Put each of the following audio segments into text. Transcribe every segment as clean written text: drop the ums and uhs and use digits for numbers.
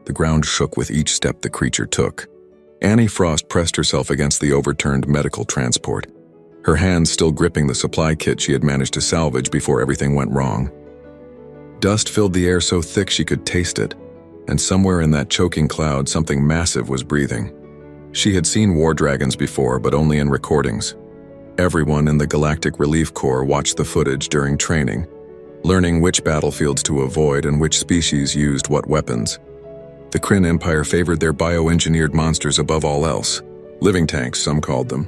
The ground shook with each step the creature took. Annie Frost pressed herself against the overturned medical transport, her hands still gripping the supply kit she had managed to salvage before everything went wrong. Dust filled the air so thick she could taste it, and somewhere in that choking cloud something massive was breathing. She had seen war dragons before, but only in recordings. Everyone in the Galactic Relief Corps watched the footage during training, learning which battlefields to avoid and which species used what weapons. The Kryn Empire favored their bioengineered monsters above all else. Living tanks, some called them.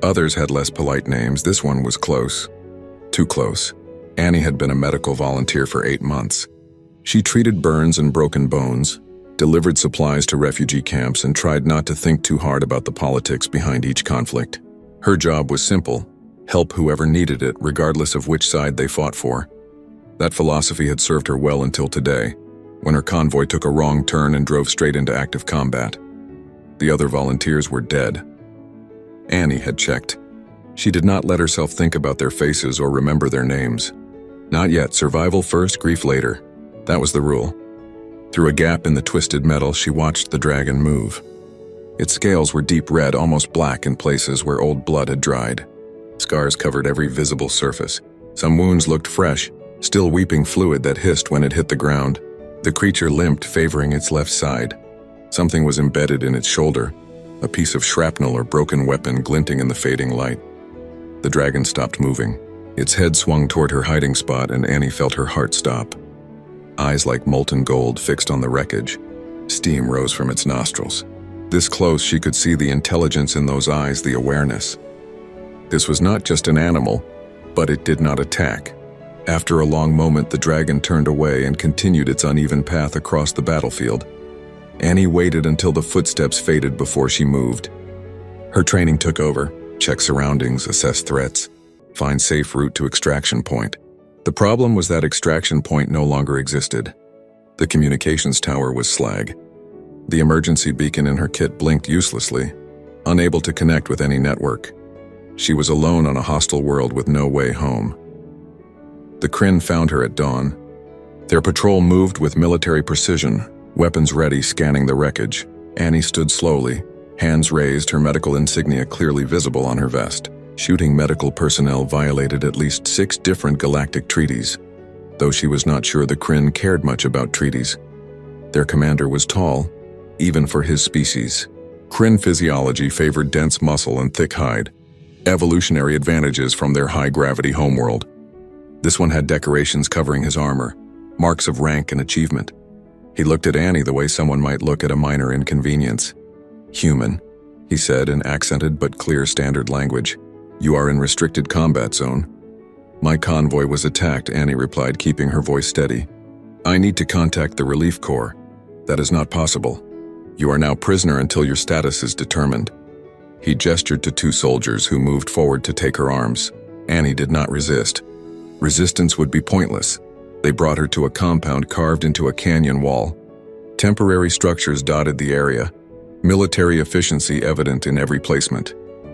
Others had less polite names. This one was close. Too close. Annie had been a medical volunteer for 8 months. She treated burns and broken bones, delivered supplies to refugee camps, and tried not to think too hard about the politics behind each conflict. Her job was simple: help whoever needed it, regardless of which side they fought for. That philosophy had served her well until today, when her convoy took a wrong turn and drove straight into active combat. The other volunteers were dead. Annie had checked. She did not let herself think about their faces or remember their names. Not yet. Survival first, grief later. That was the rule. Through a gap in the twisted metal, she watched the dragon move. Its scales were deep red, almost black in places where old blood had dried. Scars covered every visible surface. Some wounds looked fresh, still weeping fluid that hissed when it hit the ground. The creature limped, favoring its left side. Something was embedded in its shoulder, a piece of shrapnel or broken weapon glinting in the fading light. The dragon stopped moving. Its head swung toward her hiding spot, and Annie felt her heart stop. Eyes like molten gold fixed on the wreckage. Steam rose from its nostrils. This close, she could see the intelligence in those eyes, the awareness. This was not just an animal, but it did not attack. After a long moment, the dragon turned away and continued its uneven path across the battlefield. Annie waited until the footsteps faded before she moved. Her training took over: check surroundings, assess threats, find safe route to extraction point. The problem was that extraction point no longer existed. The communications tower was slag. The emergency beacon in her kit blinked uselessly, unable to connect with any network. She was alone on a hostile world with no way home. The Kryn found her at dawn. Their patrol moved with military precision, weapons ready, scanning the wreckage. Annie stood slowly, hands raised, her medical insignia clearly visible on her vest. Shooting medical personnel violated at least 6 different galactic treaties, though she was not sure the Kryn cared much about treaties. Their commander was tall, even for his species. Kryn physiology favored dense muscle and thick hide, evolutionary advantages from their high-gravity homeworld. This one had decorations covering his armor, marks of rank and achievement. He looked at Annie the way someone might look at a minor inconvenience. "Human," he said in accented but clear standard language. "You are in restricted combat zone." "My convoy was attacked," Annie replied, keeping her voice steady. "I need to contact the relief corps." "That is not possible. You are now prisoner until your status is determined." He gestured to 2 soldiers who moved forward to take her arms. Annie did not resist. Resistance would be pointless. They brought her to a compound carved into a canyon wall. Temporary structures dotted the area, military efficiency evident in every placement.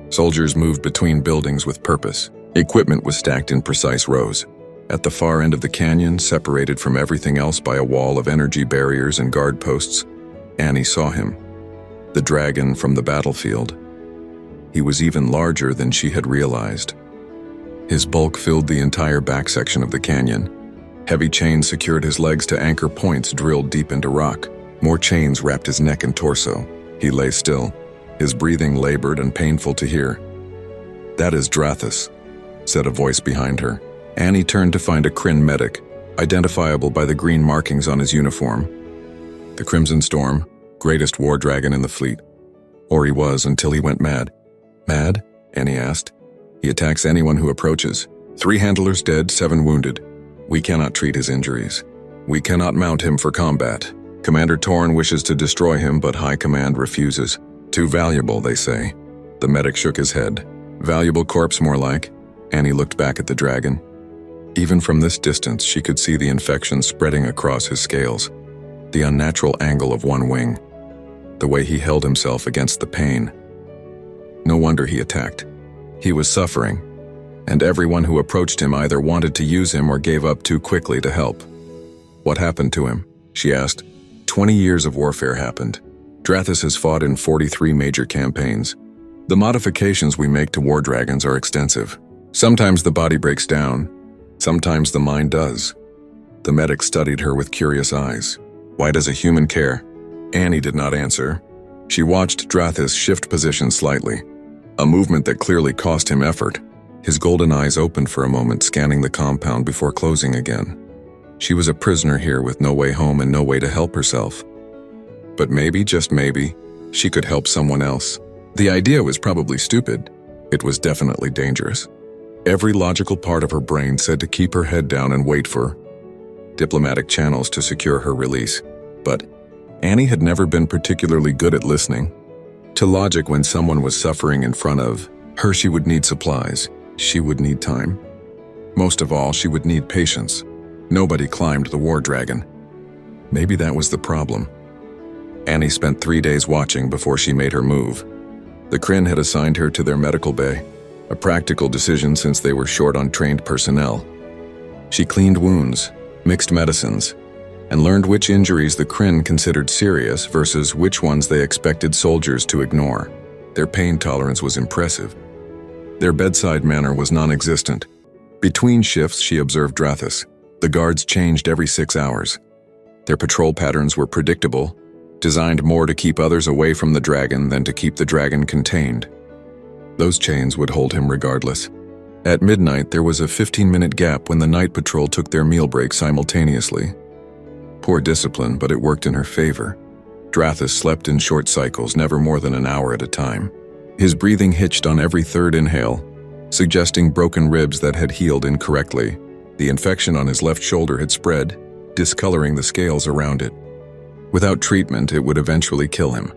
Soldiers moved between buildings with purpose. Equipment was stacked in precise rows. At the far end of the canyon, separated from everything else by a wall of energy barriers and guard posts, Annie saw him. The dragon from the battlefield. He was even larger than she had realized. His bulk filled the entire back section of the canyon. Heavy chains secured his legs to anchor points drilled deep into rock. More chains wrapped his neck and torso. He lay still, his breathing labored and painful to hear. "That is Drathus," said a voice behind her. Annie turned to find a Kryn medic, identifiable by the green markings on his uniform. The Crimson Storm, greatest war dragon in the fleet. Or he was until he went mad. "Mad?" Annie asked. "He attacks anyone who approaches. 3 handlers dead, 7 wounded. We cannot treat his injuries. We cannot mount him for combat. Commander Torn wishes to destroy him, but High Command refuses. Too valuable, they say." The medic shook his head. "Valuable corpse, more like." Annie looked back at the dragon. Even from this distance, she could see the infection spreading across his scales, the unnatural angle of one wing, the way he held himself against the pain. No wonder he attacked. He was suffering, and everyone who approached him either wanted to use him or gave up too quickly to help. "What happened to him?" she asked. 20 years of warfare happened. Drathis has fought in 43 major campaigns. The modifications we make to war dragons are extensive. Sometimes the body breaks down, sometimes the mind does. The medic studied her with curious eyes. Why does a human care? Annie did not answer. She watched Drathis shift position slightly, a movement that clearly cost him effort. His golden eyes opened for a moment, scanning the compound before closing again. She was a prisoner here with no way home and no way to help herself. But maybe, just maybe, she could help someone else. The idea was probably stupid. It was definitely dangerous. Every logical part of her brain said to keep her head down and wait for diplomatic channels to secure her release. But Annie had never been particularly good at listening to logic. When someone was suffering in front of her, she would need supplies. She would need time. Most of all, she would need patience. Nobody climbed the war dragon. Maybe that was the problem. Annie spent 3 days watching before she made her move. The Kryn had assigned her to their medical bay, a practical decision since they were short on trained personnel. She cleaned wounds, mixed medicines, and learned which injuries the Kryn considered serious versus which ones they expected soldiers to ignore. Their pain tolerance was impressive. Their bedside manner was non-existent. Between shifts, she observed Drathis. The guards changed every 6 hours. Their patrol patterns were predictable, designed more to keep others away from the dragon than to keep the dragon contained. Those chains would hold him regardless. At midnight, there was a 15-minute gap when the night patrol took their meal break simultaneously. Poor discipline, but it worked in her favor. Drathis slept in short cycles, never more than an hour at a time. His breathing hitched on every third inhale, suggesting broken ribs that had healed incorrectly. The infection on his left shoulder had spread, discoloring the scales around it. Without treatment, it would eventually kill him.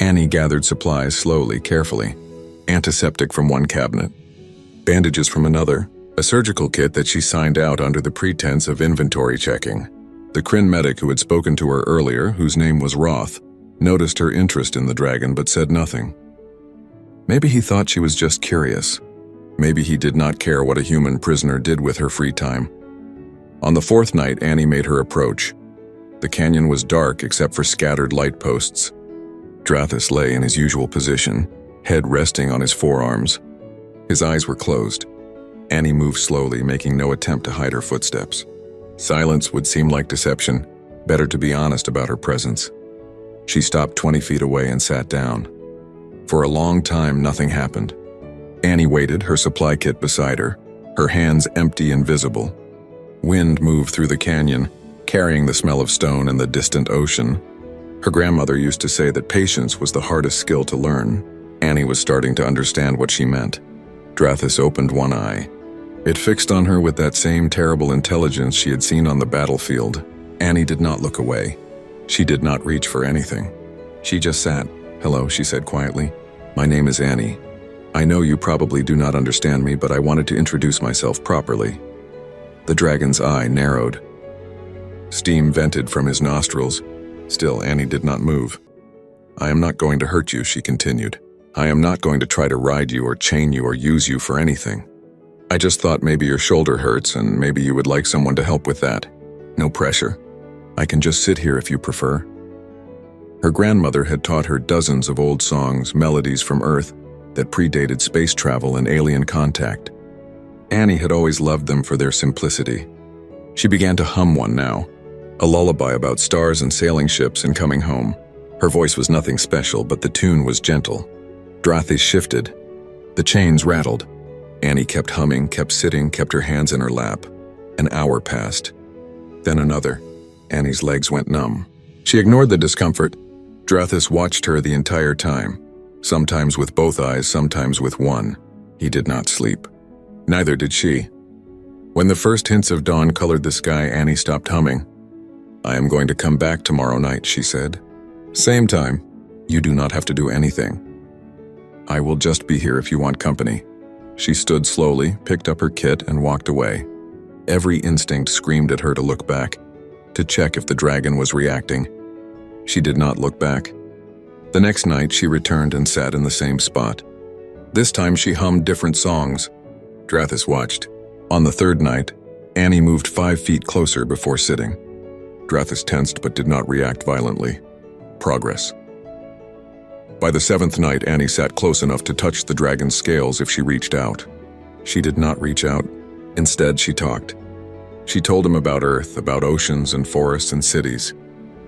Annie gathered supplies slowly, carefully. Antiseptic from one cabinet, bandages from another, a surgical kit that she signed out under the pretense of inventory checking. The Kryn medic who had spoken to her earlier, whose name was Roth, noticed her interest in the dragon but said nothing. Maybe he thought she was just curious. Maybe he did not care what a human prisoner did with her free time. On the 4th night, Annie made her approach. The canyon was dark except for scattered light posts. Drathis lay in his usual position, head resting on his forearms. His eyes were closed. Annie moved slowly, making no attempt to hide her footsteps. Silence would seem like deception. Better to be honest about her presence. She stopped 20 feet away and sat down. For a long time, nothing happened. Annie waited, her supply kit beside her, her hands empty and visible. Wind moved through the canyon, carrying the smell of stone and the distant ocean. Her grandmother used to say that patience was the hardest skill to learn. Annie was starting to understand what she meant. Drathis opened one eye. It fixed on her with that same terrible intelligence she had seen on the battlefield. Annie did not look away. She did not reach for anything. She just sat. "Hello," she said quietly. "My name is Annie. I know you probably do not understand me, but I wanted to introduce myself properly." The dragon's eye narrowed. Steam vented from his nostrils. Still, Annie did not move. "I am not going to hurt you," she continued. "I am not going to try to ride you or chain you or use you for anything. I just thought maybe your shoulder hurts and maybe you would like someone to help with that. No pressure. I can just sit here if you prefer." Her grandmother had taught her dozens of old songs, melodies from Earth that predated space travel and alien contact. Annie had always loved them for their simplicity. She began to hum one now, a lullaby about stars and sailing ships and coming home. Her voice was nothing special, but the tune was gentle. Drathis shifted. The chains rattled. Annie kept humming, kept sitting, kept her hands in her lap. An hour passed. Then another. Annie's legs went numb. She ignored the discomfort. Drathis watched her the entire time, sometimes with both eyes, sometimes with one. He did not sleep. Neither did she. When the first hints of dawn colored the sky, Annie stopped humming. "I am going to come back tomorrow night," she said. "Same time. You do not have to do anything. I will just be here if you want company." She stood slowly, picked up her kit, and walked away. Every instinct screamed at her to look back, to check if the dragon was reacting. She did not look back. The next night, she returned and sat in the same spot. This time, she hummed different songs. Drathis watched. On the 3rd night, Annie moved 5 feet closer before sitting. Drathis tensed but did not react violently. Progress. By the seventh night, Annie sat close enough to touch the dragon's scales if she reached out. She did not reach out. Instead, she talked. She told him about Earth, about oceans and forests and cities.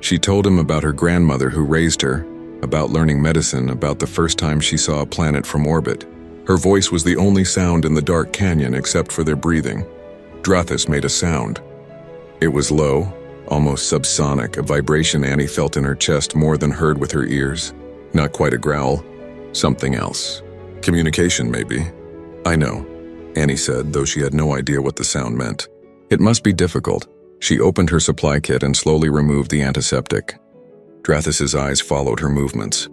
She told him about her grandmother who raised her, about learning medicine, about the first time she saw a planet from orbit. Her voice was the only sound in the dark canyon except for their breathing. Drathis made a sound. It was low, almost subsonic, a vibration Annie felt in her chest more than heard with her ears. Not quite a growl, something else. Communication, maybe. I know, Annie said, though she had no idea what the sound meant. It must be difficult. She opened her supply kit and slowly removed the antiseptic. Drathis's eyes followed her movements.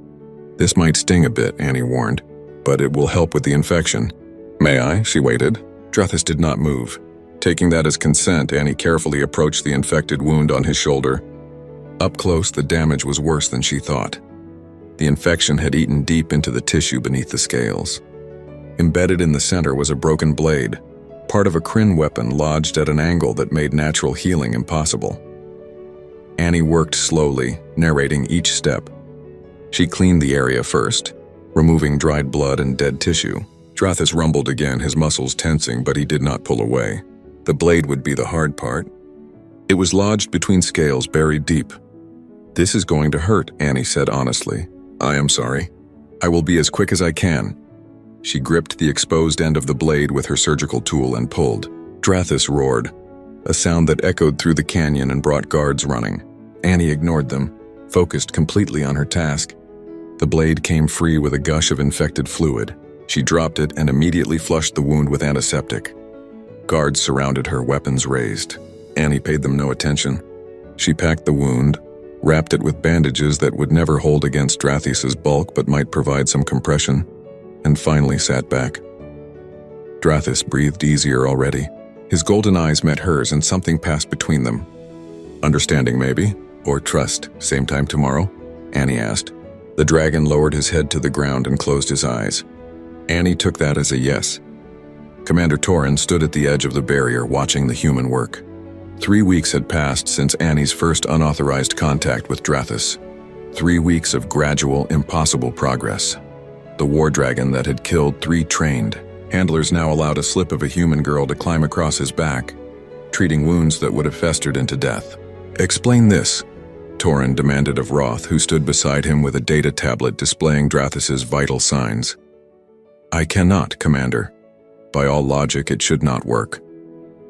This might sting a bit, Annie warned, but it will help with the infection. May I? She waited. Drathis did not move. Taking that as consent, Annie carefully approached the infected wound on his shoulder. Up close, the damage was worse than she thought. The infection had eaten deep into the tissue beneath the scales. Embedded in the center was a broken blade, part of a Kryn weapon lodged at an angle that made natural healing impossible. Annie worked slowly, narrating each step. She cleaned the area first, removing dried blood and dead tissue. Drathis rumbled again, his muscles tensing, but he did not pull away. The blade would be the hard part. It was lodged between scales, buried deep. This is going to hurt, Annie said honestly. I am sorry. I will be as quick as I can. She gripped the exposed end of the blade with her surgical tool and pulled. Drathis roared, a sound that echoed through the canyon and brought guards running. Annie ignored them, focused completely on her task. The blade came free with a gush of infected fluid. She dropped it and immediately flushed the wound with antiseptic. Guards surrounded her, weapons raised. Annie paid them no attention. She packed the wound, wrapped it with bandages that would never hold against Drathis's bulk but might provide some compression, and finally sat back. Drathis breathed easier already. His golden eyes met hers and something passed between them. Understanding maybe? Or trust, same time tomorrow? Annie asked. The dragon lowered his head to the ground and closed his eyes. Annie took that as a yes. Commander Torin stood at the edge of the barrier watching the human work. 3 weeks had passed since Annie's first unauthorized contact with Drathis. 3 weeks of gradual, impossible progress. The war dragon that had killed 3 trained handlers now allowed a slip of a human girl to climb across his back, treating wounds that would have festered into death. Explain this, Torin demanded of Roth, who stood beside him with a data tablet displaying Drathis's vital signs. I cannot, Commander. By all logic, it should not work.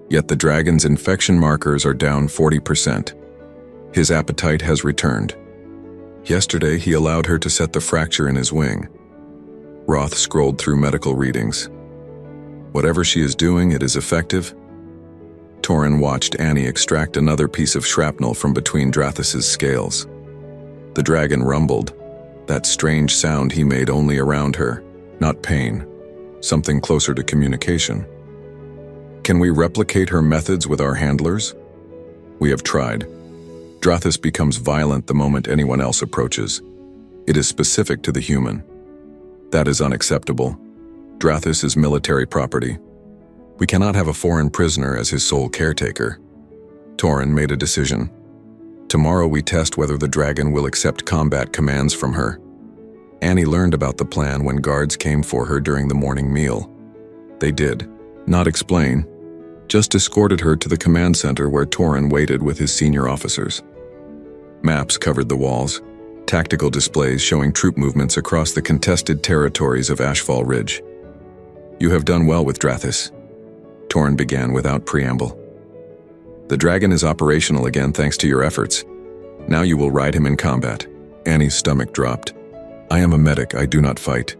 Yet the dragon's infection markers are down 40%. His appetite has returned. Yesterday, he allowed her to set the fracture in his wing. Roth scrolled through medical readings. Whatever she is doing, it is effective. Torin watched Annie extract another piece of shrapnel from between Drathis's scales. The dragon rumbled, that strange sound he made only around her, not pain, something closer to communication. Can we replicate her methods with our handlers? We have tried. Drathis becomes violent the moment anyone else approaches. It is specific to the human. That is unacceptable. Drathis is military property. We cannot have a foreign prisoner as his sole caretaker. Torin made a decision. Tomorrow we test whether the dragon will accept combat commands from her. Annie learned about the plan when guards came for her during the morning meal. They did not explain, just escorted her to the command center where Torin waited with his senior officers. Maps covered the walls, tactical displays showing troop movements across the contested territories of Ashfall Ridge. You have done well with Drathis, Torin began without preamble. The dragon is operational again thanks to your efforts. Now you will ride him in combat. Annie's stomach dropped. I am a medic, I do not fight.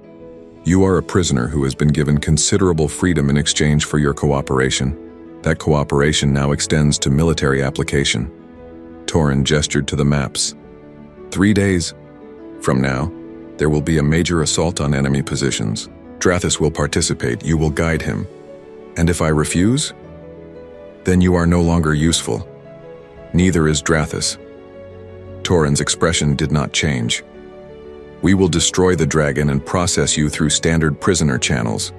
You are a prisoner who has been given considerable freedom in exchange for your cooperation. That cooperation now extends to military application. Torin gestured to the maps. 3 days from now, there will be a major assault on enemy positions. Drathis will participate, you will guide him. And if I refuse, then you are no longer useful. Neither is Drathis. Torin's expression did not change. We will destroy the dragon and process you through standard prisoner channels.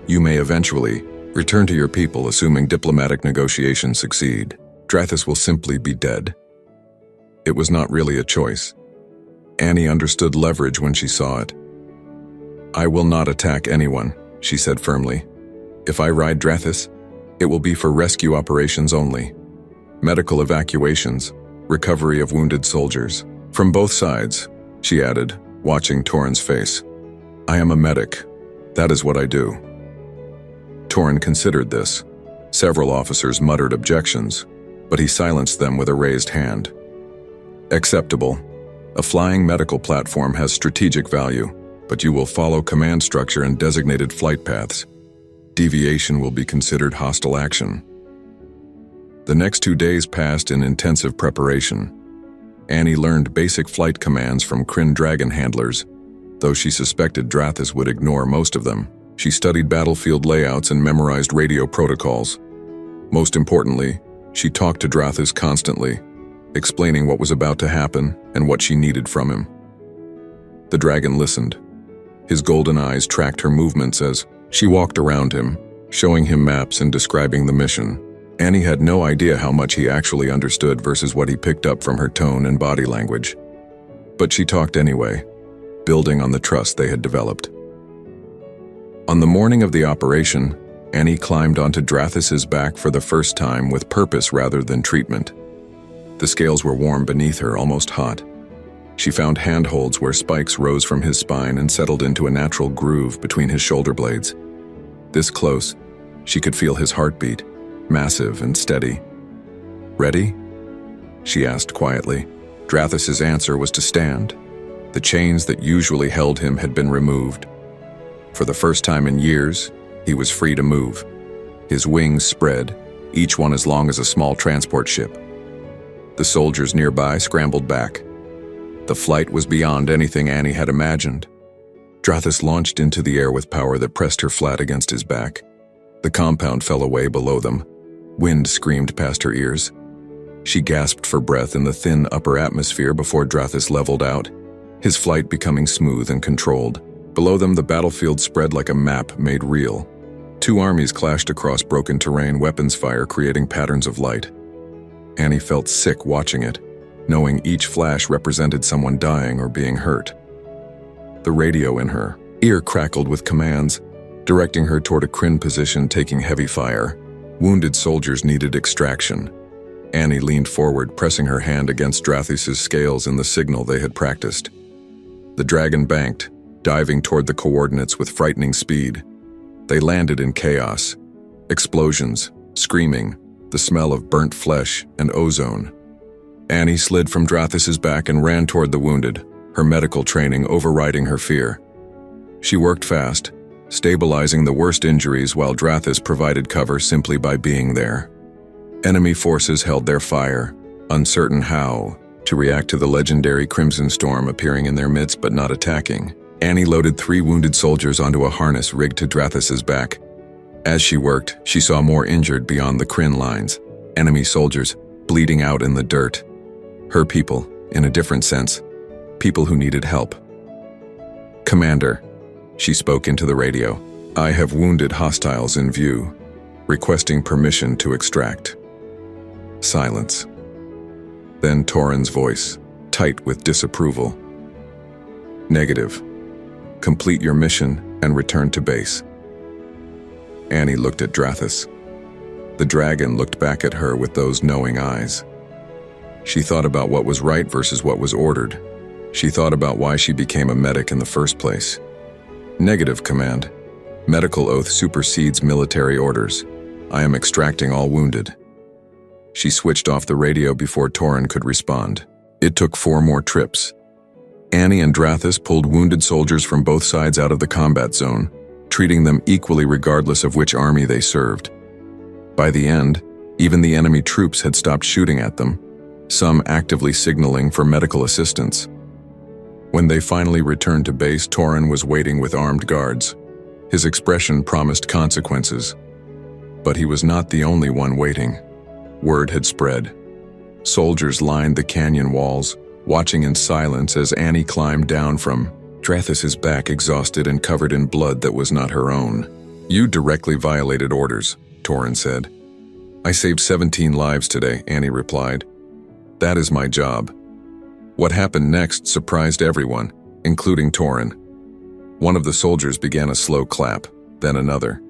You may eventually return to your people assuming diplomatic negotiations succeed. Drathis will simply be dead. It was not really a choice. Annie understood leverage when she saw it. "I will not attack anyone," she said firmly. "If I ride Drathis, it will be for rescue operations only. Medical evacuations, recovery of wounded soldiers. From both sides," she added, watching Torin's face. "I am a medic. That is what I do." Torin considered this. Several officers muttered objections, but he silenced them with a raised hand. "Acceptable. A flying medical platform has strategic value, but you will follow command structure and designated flight paths. Deviation will be considered hostile action." The next 2 days passed in intensive preparation. Annie learned basic flight commands from Kryn dragon handlers. Though she suspected Drathis would ignore most of them, she studied battlefield layouts and memorized radio protocols. Most importantly, she talked to Drathis constantly, explaining what was about to happen and what she needed from him. The dragon listened. His golden eyes tracked her movements as she walked around him, showing him maps and describing the mission. Annie had no idea how much he actually understood versus what he picked up from her tone and body language. But she talked anyway, building on the trust they had developed. On the morning of the operation, Annie climbed onto Drathis's back for the first time with purpose rather than treatment. The scales were warm beneath her, almost hot. She found handholds where spikes rose from his spine and settled into a natural groove between his shoulder blades. This close, she could feel his heartbeat, massive and steady. "Ready?" she asked quietly. Drathis's answer was to stand. The chains that usually held him had been removed. For the first time in years, he was free to move. His wings spread, each one as long as a small transport ship. The soldiers nearby scrambled back. The flight was beyond anything Annie had imagined. Drathis launched into the air with power that pressed her flat against his back. The compound fell away below them. Wind screamed past her ears. She gasped for breath in the thin upper atmosphere before Drathis leveled out, his flight becoming smooth and controlled. Below them, the battlefield spread like a map made real. 2 armies clashed across broken terrain, weapons fire creating patterns of light. Annie felt sick watching it, knowing each flash represented someone dying or being hurt. The radio in her ear crackled with commands, directing her toward a Kryn position taking heavy fire. Wounded soldiers needed extraction. Annie leaned forward, pressing her hand against Drathis's scales in the signal they had practiced. The dragon banked, diving toward the coordinates with frightening speed. They landed in chaos. Explosions, screaming, the smell of burnt flesh and ozone. Annie slid from Drathis's back and ran toward the wounded, her medical training overriding her fear. She worked fast, stabilizing the worst injuries while Drathis provided cover simply by being there. Enemy forces held their fire, uncertain how to react to the legendary Crimson Storm appearing in their midst but not attacking. Annie loaded 3 wounded soldiers onto a harness rigged to Drathis's back. As she worked, she saw more injured beyond the Kryn lines, enemy soldiers bleeding out in the dirt. Her people, in a different sense, people who needed help. "Commander," she spoke into the radio, "I have wounded hostiles in view, requesting permission to extract." Silence. Then Torin's voice, tight with disapproval. "Negative. Complete your mission and return to base." Annie looked at Drathis. The dragon looked back at her with those knowing eyes. She thought about what was right versus what was ordered. She thought about why she became a medic in the first place. "Negative, Command. Medical oath supersedes military orders. I am extracting all wounded." She switched off the radio before Torin could respond. It took 4 more trips. Annie and Drathis pulled wounded soldiers from both sides out of the combat zone, treating them equally regardless of which army they served. By the end, even the enemy troops had stopped shooting at them, some actively signaling for medical assistance. When they finally returned to base, Torin was waiting with armed guards. His expression promised consequences. But he was not the only one waiting. Word had spread. Soldiers lined the canyon walls, watching in silence as Annie climbed down from Drathis's back, exhausted and covered in blood that was not her own. "You directly violated orders," Torin said. "I saved 17 lives today," Annie replied. "That is my job. What happened next surprised everyone, including Torin. One of the soldiers began a slow clap, then another.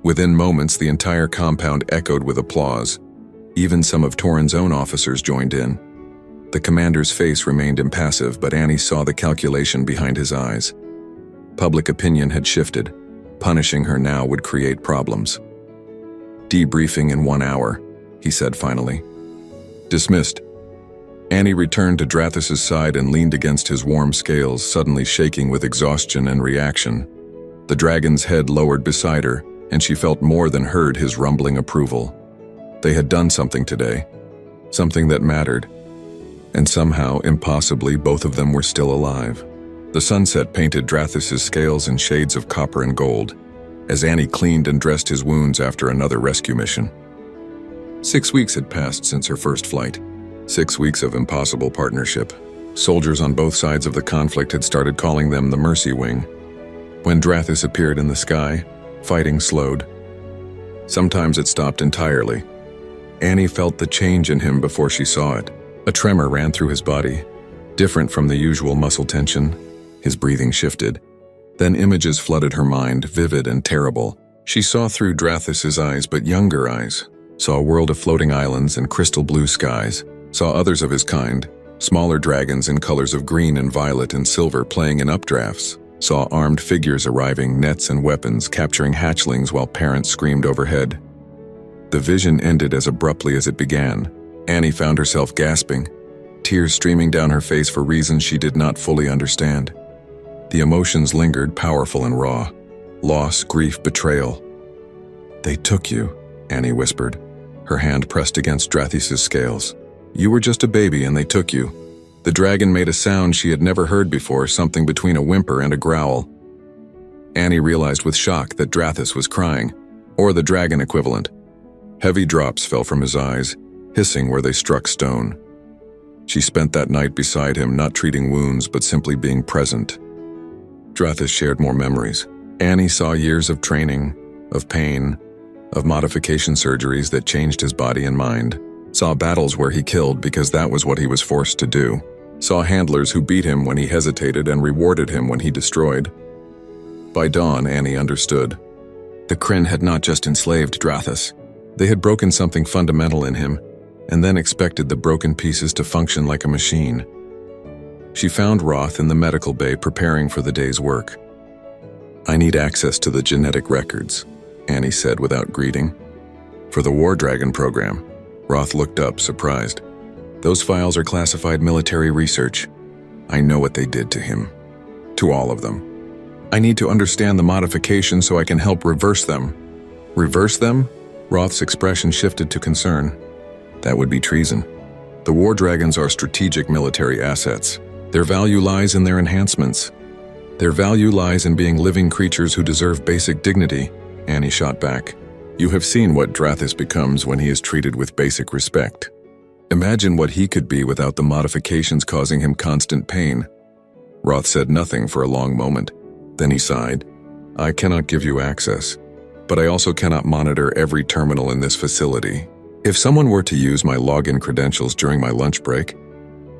Within moments, the entire compound echoed with applause. Even some of Torin's own officers joined in. The commander's face remained impassive, but Annie saw the calculation behind his eyes. Public opinion had shifted. Punishing her now would create problems. "Debriefing in 1 hour," he said finally. "Dismissed." Annie returned to Drathis' side and leaned against his warm scales, suddenly shaking with exhaustion and reaction. The dragon's head lowered beside her, and she felt more than heard his rumbling approval. They had done something today, something that mattered. And somehow, impossibly, both of them were still alive. The sunset painted Drathis' scales in shades of copper and gold, as Annie cleaned and dressed his wounds after another rescue mission. 6 weeks had passed since her first flight. 6 weeks of impossible partnership. Soldiers on both sides of the conflict had started calling them the Mercy Wing. When Drathis appeared in the sky, fighting slowed. Sometimes it stopped entirely. Annie felt the change in him before she saw it. A tremor ran through his body, different from the usual muscle tension. His breathing shifted. Then images flooded her mind, vivid and terrible. She saw through Drathis' eyes, but younger eyes. Saw a world of floating islands and crystal blue skies. Saw others of his kind, smaller dragons in colors of green and violet and silver playing in updrafts. Saw armed figures arriving, nets and weapons, capturing hatchlings while parents screamed overhead. The vision ended as abruptly as it began. Annie found herself gasping, tears streaming down her face for reasons she did not fully understand. The emotions lingered, powerful and raw. Loss, grief, betrayal. "They took you," Annie whispered, her hand pressed against Drathis' scales. "You were just a baby and they took you." The dragon made a sound she had never heard before, something between a whimper and a growl. Annie realized with shock that Drathis was crying, or the dragon equivalent. Heavy drops fell from his eyes, hissing where they struck stone. She spent that night beside him, not treating wounds, but simply being present. Drathis shared more memories. Annie saw years of training, of pain, of modification surgeries that changed his body and mind. Saw battles where he killed because that was what he was forced to do. Saw handlers who beat him when he hesitated and rewarded him when he destroyed. By dawn, Annie understood. The Kryn had not just enslaved Drathis. They had broken something fundamental in him, and then expected the broken pieces to function like a machine. She found Roth in the medical bay preparing for the day's work. "I need access to the genetic records," Annie said without greeting. "For the War Dragon program." Roth looked up, surprised. "Those files are classified military research. I know what they did to him. To all of them. I need to understand the modifications so I can help reverse them." "Reverse them?" Roth's expression shifted to concern. "That would be treason. The War Dragons are strategic military assets. Their value lies in their enhancements. Their value lies in being living creatures who deserve basic dignity," Annie shot back. "You have seen what Drathis becomes when he is treated with basic respect. Imagine what he could be without the modifications causing him constant pain." Roth said nothing for a long moment. Then he sighed. "I cannot give you access, but I also cannot monitor every terminal in this facility. If someone were to use my login credentials during my lunch break,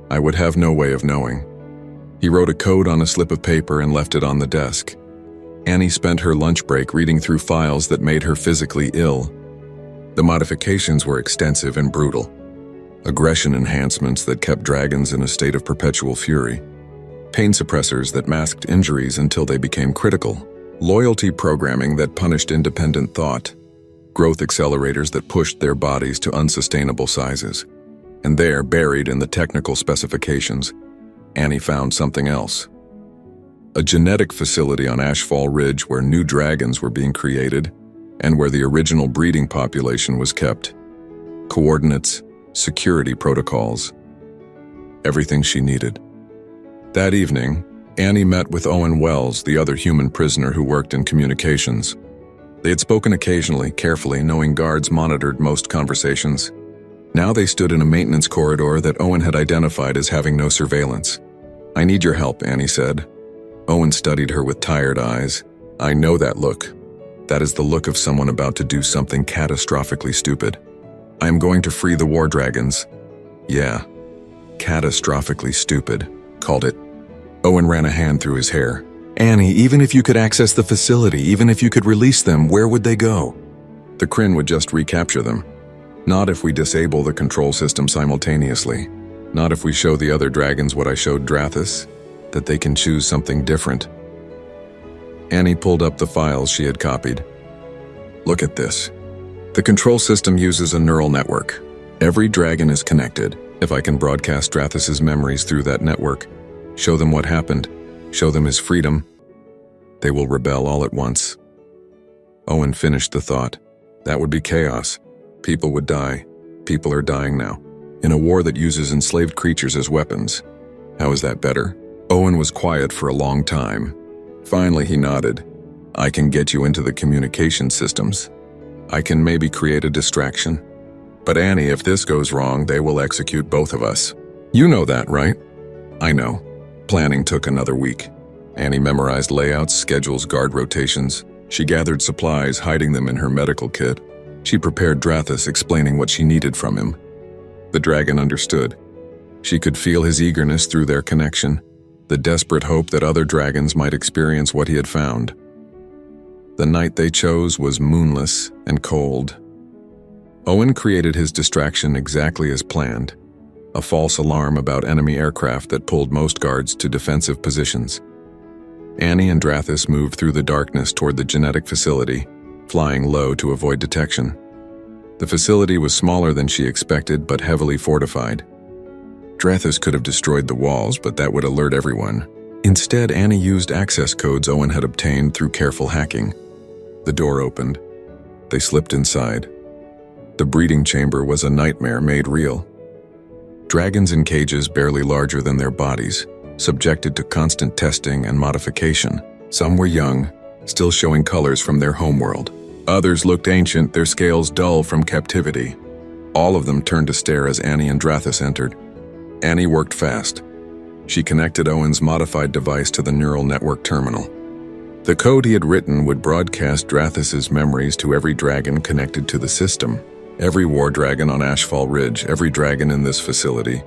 I would have no way of knowing." He wrote a code on a slip of paper and left it on the desk. Annie spent her lunch break reading through files that made her physically ill. The modifications were extensive and brutal. Aggression enhancements that kept dragons in a state of perpetual fury. Pain suppressors that masked injuries until they became critical. Loyalty programming that punished independent thought. Growth accelerators that pushed their bodies to unsustainable sizes. And there, buried in the technical specifications, Annie found something else. A genetic facility on Ashfall Ridge where new dragons were being created and where the original breeding population was kept. Coordinates, security protocols. Everything she needed. That evening, Annie met with Owen Wells, the other human prisoner who worked in communications. They had spoken occasionally, carefully, knowing guards monitored most conversations. Now they stood in a maintenance corridor that Owen had identified as having no surveillance. "I need your help," Annie said. Owen studied her with tired eyes. "I know that look. That is the look of someone about to do something catastrophically stupid. I am going to free the War Dragons." "Yeah." Catastrophically stupid, called it. Owen ran a hand through his hair. Annie, even if you could access the facility, even if you could release them, where would they go? The Kryn would just recapture them. Not if we disable the control system simultaneously. Not if we show the other dragons what I showed Drathis, that they can choose something different. Annie pulled up the files she had copied. Look at this. The control system uses a neural network. Every dragon is connected. If I can broadcast Drathis's memories through that network, show them what happened, show them his freedom, they will rebel all at once. Owen finished the thought. That would be chaos. People would die. People are dying now. In a war that uses enslaved creatures as weapons. How is that better? Owen was quiet for a long time. Finally, he nodded. I can get you into the communication systems. I can maybe create a distraction. But Annie, if this goes wrong, they will execute both of us. You know that, right? I know. Planning took another week. Annie memorized layouts, schedules, guard rotations. She gathered supplies, hiding them in her medical kit. She prepared Drathis, explaining what she needed from him. The dragon understood. She could feel his eagerness through their connection, the desperate hope that other dragons might experience what he had found. The night they chose was moonless and cold. Owen created his distraction exactly as planned, a false alarm about enemy aircraft that pulled most guards to defensive positions. Annie and Drathis moved through the darkness toward the genetic facility, flying low to avoid detection. The facility was smaller than she expected, but heavily fortified. Drathis could have destroyed the walls, but that would alert everyone. Instead, Annie used access codes Owen had obtained through careful hacking. The door opened. They slipped inside. The breeding chamber was a nightmare made real. Dragons in cages barely larger than their bodies, subjected to constant testing and modification. Some were young, still showing colors from their homeworld. Others looked ancient, their scales dull from captivity. All of them turned to stare as Annie and Drathis entered. Annie worked fast. She connected Owen's modified device to the neural network terminal. The code he had written would broadcast Drathis's memories to every dragon connected to the system. Every war dragon on Ashfall Ridge, every dragon in this facility.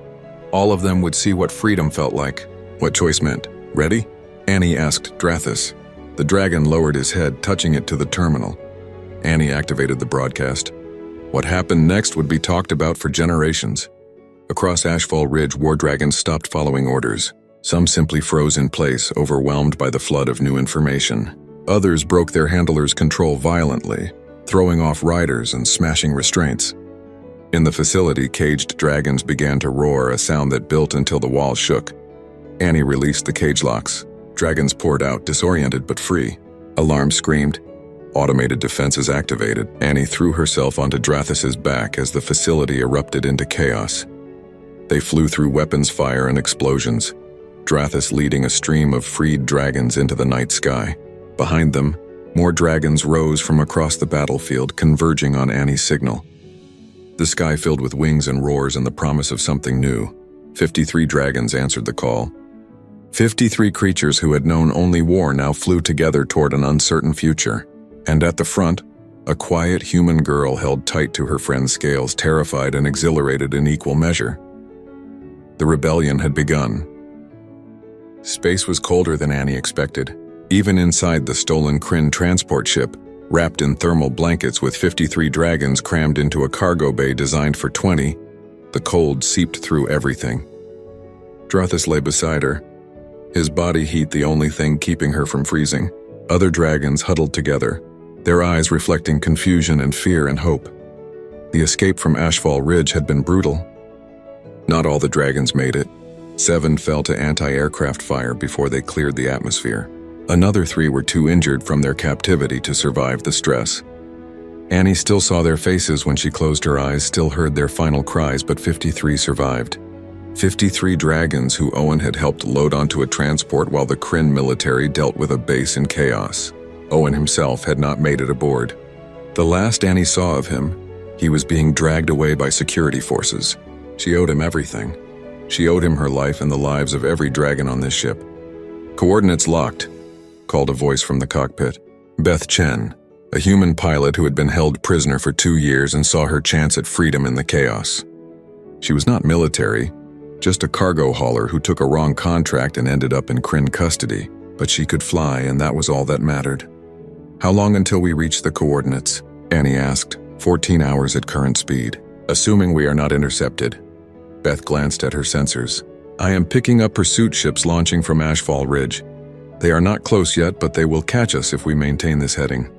All of them would see what freedom felt like, what choice meant. Ready? Annie asked Drathis. The dragon lowered his head, touching it to the terminal. Annie activated the broadcast. What happened next would be talked about for generations. Across Ashfall Ridge, war dragons stopped following orders. Some simply froze in place, overwhelmed by the flood of new information. Others broke their handlers' control violently, throwing off riders and smashing restraints. In the facility, caged dragons began to roar, a sound that built until the walls shook. Annie released the cage locks. Dragons poured out, disoriented but free. Alarms screamed. Automated defenses activated. Annie threw herself onto Drathis's back as the facility erupted into chaos. They flew through weapons fire and explosions, Drathis leading a stream of freed dragons into the night sky. Behind them, more dragons rose from across the battlefield, converging on Annie's signal. The sky filled with wings and roars and the promise of something new. 53 dragons answered the call. 53 creatures who had known only war now flew together toward an uncertain future. And at the front, a quiet human girl held tight to her friend's scales, terrified and exhilarated in equal measure. The rebellion had begun. Space was colder than Annie expected. Even inside the stolen Kryn transport ship, wrapped in thermal blankets with 53 dragons crammed into a cargo bay designed for 20, the cold seeped through everything. Drathis lay beside her, his body heat the only thing keeping her from freezing. Other dragons huddled together, their eyes reflecting confusion and fear and hope. The escape from Ashfall Ridge had been brutal. Not all the dragons made it. 7 fell to anti-aircraft fire before they cleared the atmosphere. Another 3 were too injured from their captivity to survive the stress. Annie still saw their faces when she closed her eyes, still heard their final cries, but 53 survived. 53 dragons who Owen had helped load onto a transport while the Kryn military dealt with a base in chaos. Owen himself had not made it aboard. The last Annie saw of him, he was being dragged away by security forces. She owed him everything. She owed him her life and the lives of every dragon on this ship. "Coordinates locked," called a voice from the cockpit. Beth Chen, a human pilot who had been held prisoner for 2 years and saw her chance at freedom in the chaos. She was not military, Just a cargo hauler who took a wrong contract and ended up in Kryn custody, but she could fly and that was all that mattered. How long until we reach the coordinates? Annie asked. 14 hours at current speed, assuming we are not intercepted. Beth glanced at her sensors. I am picking up pursuit ships launching from Ashfall Ridge. They are not close yet, but they will catch us if we maintain this heading.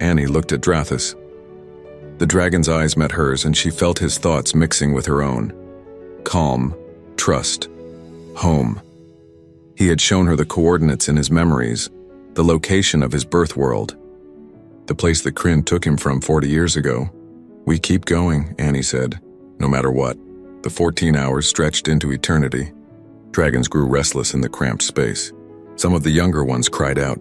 Annie looked at Drathis. The dragon's eyes met hers and she felt his thoughts mixing with her own. Calm, trust, home. He had shown her the coordinates in his memories, the location of his birth world. The place that Kryn took him from 40 years ago. We keep going, Annie said, no matter what. The 14 hours stretched into eternity. Dragons grew restless in the cramped space. Some of the younger ones cried out,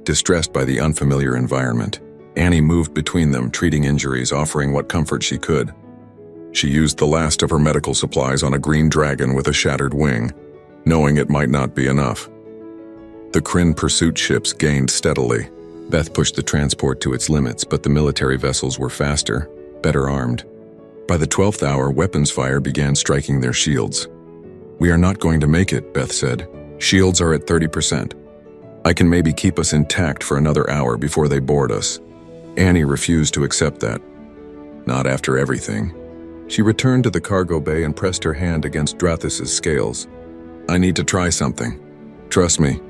distressed by the unfamiliar environment. Annie moved between them, treating injuries, offering what comfort she could. She used the last of her medical supplies on a green dragon with a shattered wing, knowing it might not be enough. The Kryn pursuit ships gained steadily. Beth pushed the transport to its limits, but the military vessels were faster, better armed. By the 12th hour, weapons fire began striking their shields. We are not going to make it, Beth said. Shields are at 30%. I can maybe keep us intact for another hour before they board us. Annie refused to accept that. Not after everything. She returned to the cargo bay and pressed her hand against Drathis's scales. I need to try something. Trust me.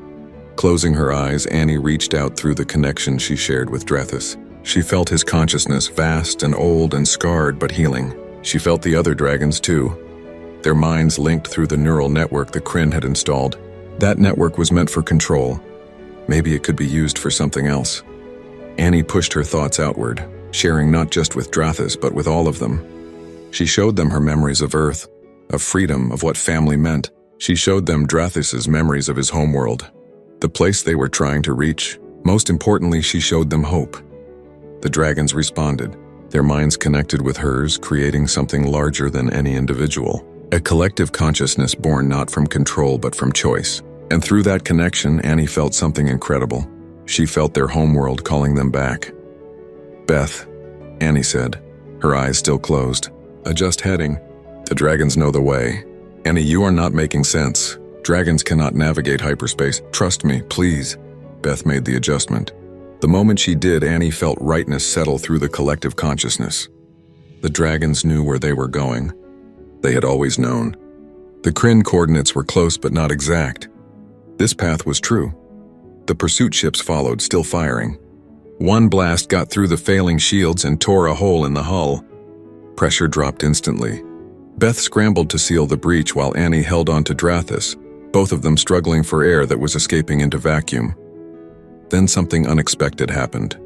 Closing her eyes, Annie reached out through the connection she shared with Drathis. She felt his consciousness, vast and old and scarred but healing. She felt the other dragons too. Their minds linked through the neural network the Kryn had installed. That network was meant for control. Maybe it could be used for something else. Annie pushed her thoughts outward, sharing not just with Drathis but with all of them. She showed them her memories of Earth, of freedom, of what family meant. She showed them Drathis's memories of his homeworld, the place they were trying to reach. Most importantly, she showed them hope. The dragons responded, their minds connected with hers, creating something larger than any individual. A collective consciousness born not from control but from choice. And through that connection, Annie felt something incredible. She felt their homeworld calling them back. Beth, Annie said, her eyes still closed. Adjust heading. The dragons know the way. Annie, you are not making sense. Dragons cannot navigate hyperspace. Trust me, please. Beth made the adjustment. The moment she did, Annie felt rightness settle through the collective consciousness. The dragons knew where they were going. They had always known. The Kryn coordinates were close but not exact. This path was true. The pursuit ships followed, still firing. One blast got through the failing shields and tore a hole in the hull. Pressure dropped instantly. Beth scrambled to seal the breach while Annie held on to Drathis, both of them struggling for air that was escaping into vacuum. Then something unexpected happened.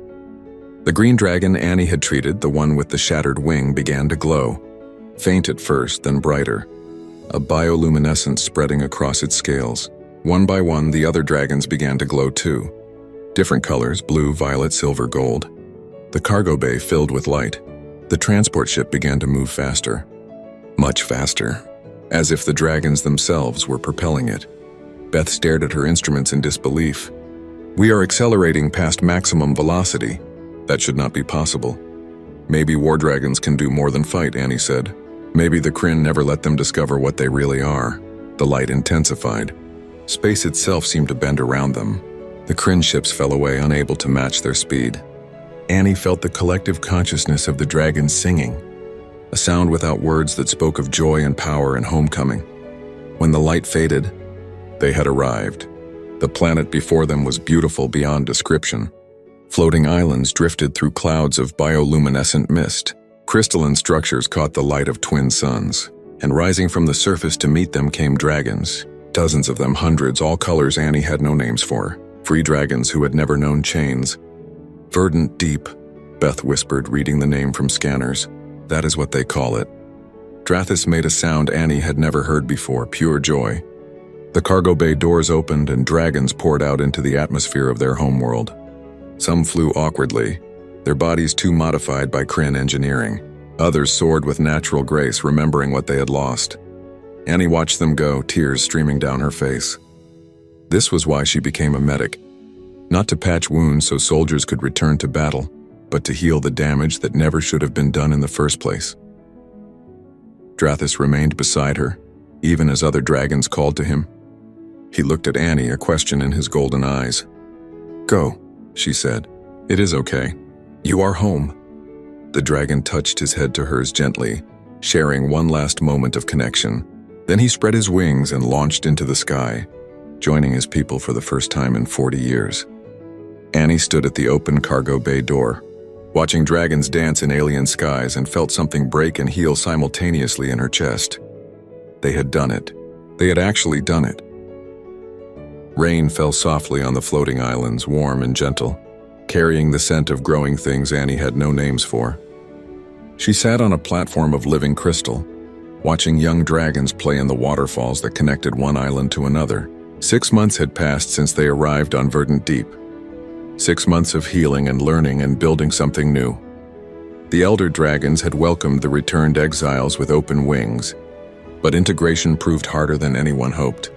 The green dragon Annie had treated, the one with the shattered wing, began to glow. Faint at first, then brighter. A bioluminescence spreading across its scales. One by one, the other dragons began to glow too. Different colors, blue, violet, silver, gold. The cargo bay filled with light. The transport ship began to move faster. Much faster. As if the dragons themselves were propelling it. Beth stared at her instruments in disbelief. We are accelerating past maximum velocity. That should not be possible. Maybe war dragons can do more than fight, Annie said. Maybe the Kryn never let them discover what they really are. The light intensified. Space itself seemed to bend around them. The Kryn ships fell away, unable to match their speed. Annie felt the collective consciousness of the dragons singing. A sound without words that spoke of joy and power and homecoming. When the light faded, they had arrived. The planet before them was beautiful beyond description. Floating islands drifted through clouds of bioluminescent mist. Crystalline structures caught the light of twin suns, and rising from the surface to meet them came dragons. Dozens of them, hundreds, all colors Annie had no names for. Free dragons who had never known chains. Verdant deep, Beth whispered, reading the name from scanners. That is what they call it. Drathis made a sound Annie had never heard before, pure joy. The cargo bay doors opened and dragons poured out into the atmosphere of their homeworld. Some flew awkwardly, their bodies too modified by Kryn engineering. Others soared with natural grace, remembering what they had lost. Annie watched them go, tears streaming down her face. This was why she became a medic. Not to patch wounds so soldiers could return to battle, but to heal the damage that never should have been done in the first place. Drathis remained beside her, even as other dragons called to him. He looked at Annie, a question in his golden eyes. "Go," she said. "It is okay. You are home." The dragon touched his head to hers gently, sharing one last moment of connection. Then he spread his wings and launched into the sky, joining his people for the first time in 40 years. Annie stood at the open cargo bay door, watching dragons dance in alien skies, and felt something break and heal simultaneously in her chest. They had done it. They had actually done it. Rain fell softly on the floating islands, warm and gentle, carrying the scent of growing things Annie had no names for. She sat on a platform of living crystal, watching young dragons play in the waterfalls that connected one island to another. 6 months had passed since they arrived on Verdant Deep. 6 months of healing and learning and building something new. The elder dragons had welcomed the returned exiles with open wings, but integration proved harder than anyone hoped.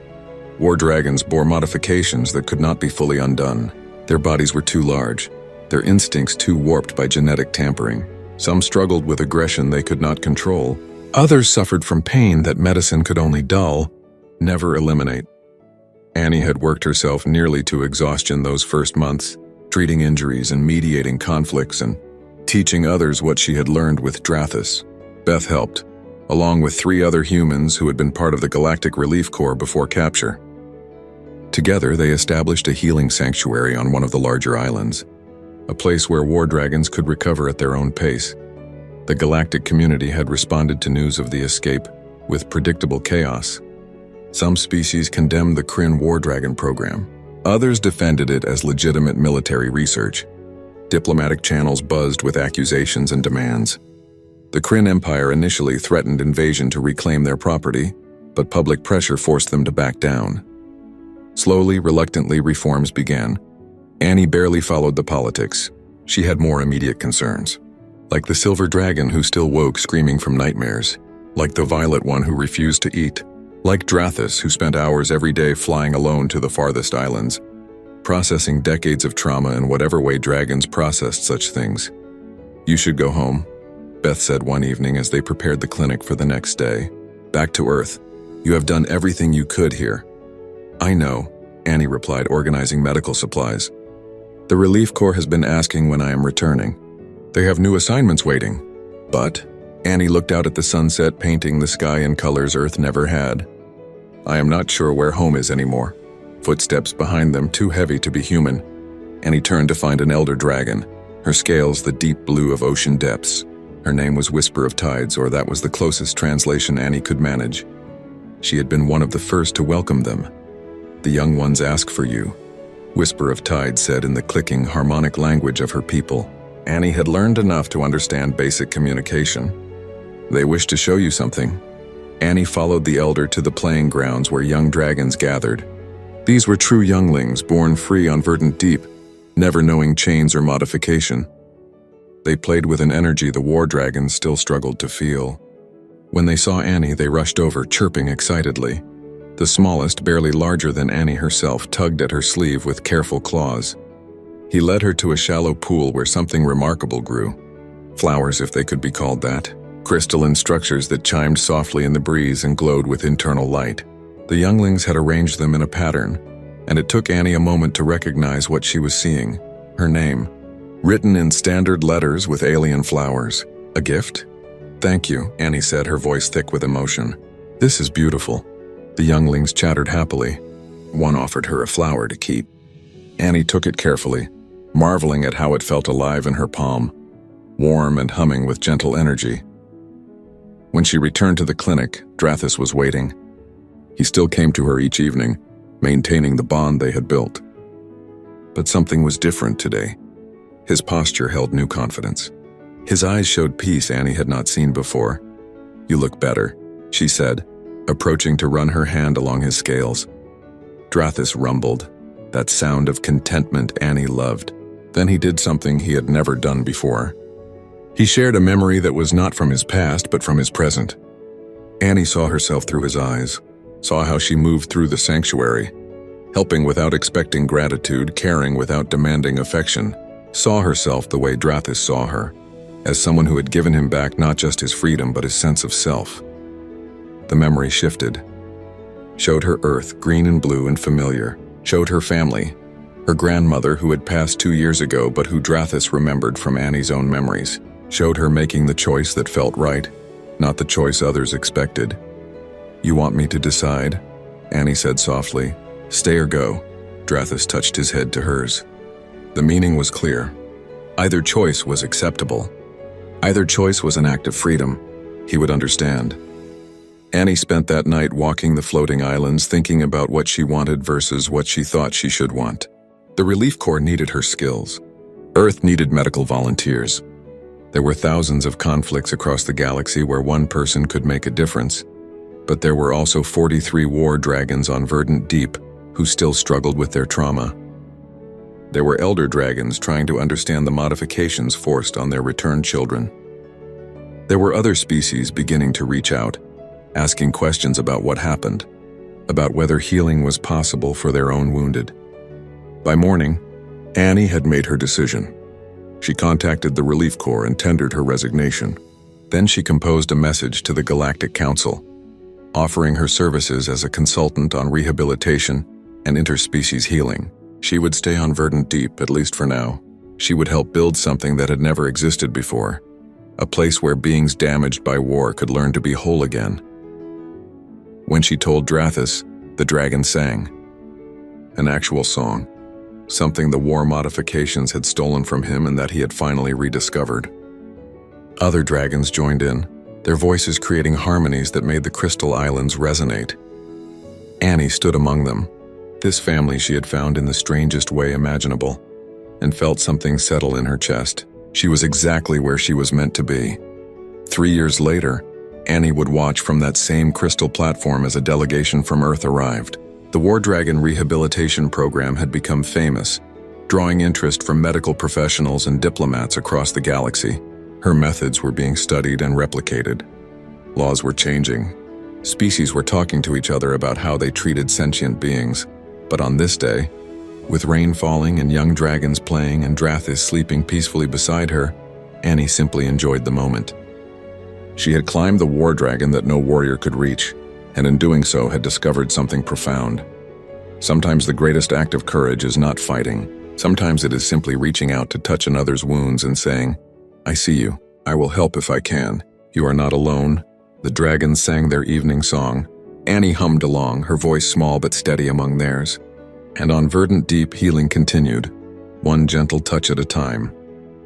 War dragons bore modifications that could not be fully undone. Their bodies were too large, their instincts too warped by genetic tampering. Some struggled with aggression they could not control. Others suffered from pain that medicine could only dull, never eliminate. Annie had worked herself nearly to exhaustion those first months, treating injuries and mediating conflicts and teaching others what she had learned with Drathis. Beth helped, along with 3 other humans who had been part of the Galactic Relief Corps before capture. Together, they established a healing sanctuary on one of the larger islands, a place where war dragons could recover at their own pace. The galactic community had responded to news of the escape with predictable chaos. Some species condemned the Kryn war dragon program. Others defended it as legitimate military research. Diplomatic channels buzzed with accusations and demands. The Kryn Empire initially threatened invasion to reclaim their property, but public pressure forced them to back down. Slowly, reluctantly, reforms began. Annie barely followed the politics. She had more immediate concerns. Like the silver dragon who still woke screaming from nightmares. Like the violet one who refused to eat. Like Drathis, who spent hours every day flying alone to the farthest islands, processing decades of trauma in whatever way dragons processed such things. "You should go home," Beth said one evening as they prepared the clinic for the next day. "Back to Earth. You have done everything you could here." "I know," Annie replied, organizing medical supplies. "The Relief Corps has been asking when I am returning. They have new assignments waiting." But Annie looked out at the sunset, painting the sky in colors Earth never had. "I am not sure where home is anymore." Footsteps behind them, too heavy to be human. Annie turned to find an elder dragon, her scales the deep blue of ocean depths. Her name was Whisper of Tides, or that was the closest translation Annie could manage. She had been one of the first to welcome them. "The young ones ask for you," Whisper of Tides said in the clicking, harmonic language of her people. Annie had learned enough to understand basic communication. "They wish to show you something." Annie followed the elder to the playing grounds where young dragons gathered. These were true younglings, born free on Verdant Deep, never knowing chains or modification. They played with an energy the war dragons still struggled to feel. When they saw Annie, they rushed over, chirping excitedly. The smallest, barely larger than Annie herself, tugged at her sleeve with careful claws. He led her to a shallow pool where something remarkable grew. Flowers, if they could be called that. Crystalline structures that chimed softly in the breeze and glowed with internal light. The younglings had arranged them in a pattern, and it took Annie a moment to recognize what she was seeing. Her name, written in standard letters with alien flowers. "A gift?" "Thank you," Annie said, her voice thick with emotion. "This is beautiful." The younglings chattered happily. One offered her a flower to keep. Annie took it carefully, marveling at how it felt alive in her palm, warm and humming with gentle energy. When she returned to the clinic, Drathis was waiting. He still came to her each evening, maintaining the bond they had built. But something was different today. His posture held new confidence. His eyes showed peace Annie had not seen before. "You look better," she said, approaching to run her hand along his scales. Drathis rumbled, that sound of contentment Annie loved. Then he did something he had never done before. He shared a memory that was not from his past, but from his present. Annie saw herself through his eyes, saw how she moved through the sanctuary, helping without expecting gratitude, caring without demanding affection, saw herself the way Drathis saw her, as someone who had given him back not just his freedom but his sense of self. The memory shifted, Showed her Earth, green and blue and familiar. Showed her family, her grandmother who had passed 2 years ago but who Drathis remembered from Annie's own memories. Showed her making the choice that felt right, not the choice others expected. "You want me to decide?" Annie said softly. "Stay or go." Drathis touched his head to hers. The meaning was clear. Either choice was acceptable. Either choice was an act of freedom. He would understand. Annie spent that night walking the floating islands, thinking about what she wanted versus what she thought she should want. The Relief Corps needed her skills. Earth needed medical volunteers. There were thousands of conflicts across the galaxy where one person could make a difference. But there were also 43 war dragons on Verdant Deep who still struggled with their trauma. There were elder dragons trying to understand the modifications forced on their returned children. There were other species beginning to reach out, asking questions about what happened, about whether healing was possible for their own wounded. By morning, Annie had made her decision. She contacted the Relief Corps and tendered her resignation. Then she composed a message to the Galactic Council, offering her services as a consultant on rehabilitation and interspecies healing. She would stay on Verdant Deep, at least for now. She would help build something that had never existed before, a place where beings damaged by war could learn to be whole again. When she told Drathis, the dragon sang. An actual song, something the war modifications had stolen from him and that he had finally rediscovered. Other dragons joined in, their voices creating harmonies that made the Crystal Islands resonate. Annie stood among them, this family she had found in the strangest way imaginable, and felt something settle in her chest. She was exactly where she was meant to be. 3 years later, Annie would watch from that same crystal platform as a delegation from Earth arrived. The War Dragon Rehabilitation Program had become famous, drawing interest from medical professionals and diplomats across the galaxy. Her methods were being studied and replicated. Laws were changing. Species were talking to each other about how they treated sentient beings. But on this day, with rain falling and young dragons playing and Drathis sleeping peacefully beside her, Annie simply enjoyed the moment. She had climbed the war dragon that no warrior could reach, and in doing so had discovered something profound. Sometimes the greatest act of courage is not fighting. Sometimes it is simply reaching out to touch another's wounds and saying, "I see you. I will help if I can. You are not alone." The dragons sang their evening song. Annie hummed along, her voice small but steady among theirs. And on Verdant Deep, healing continued, one gentle touch at a time.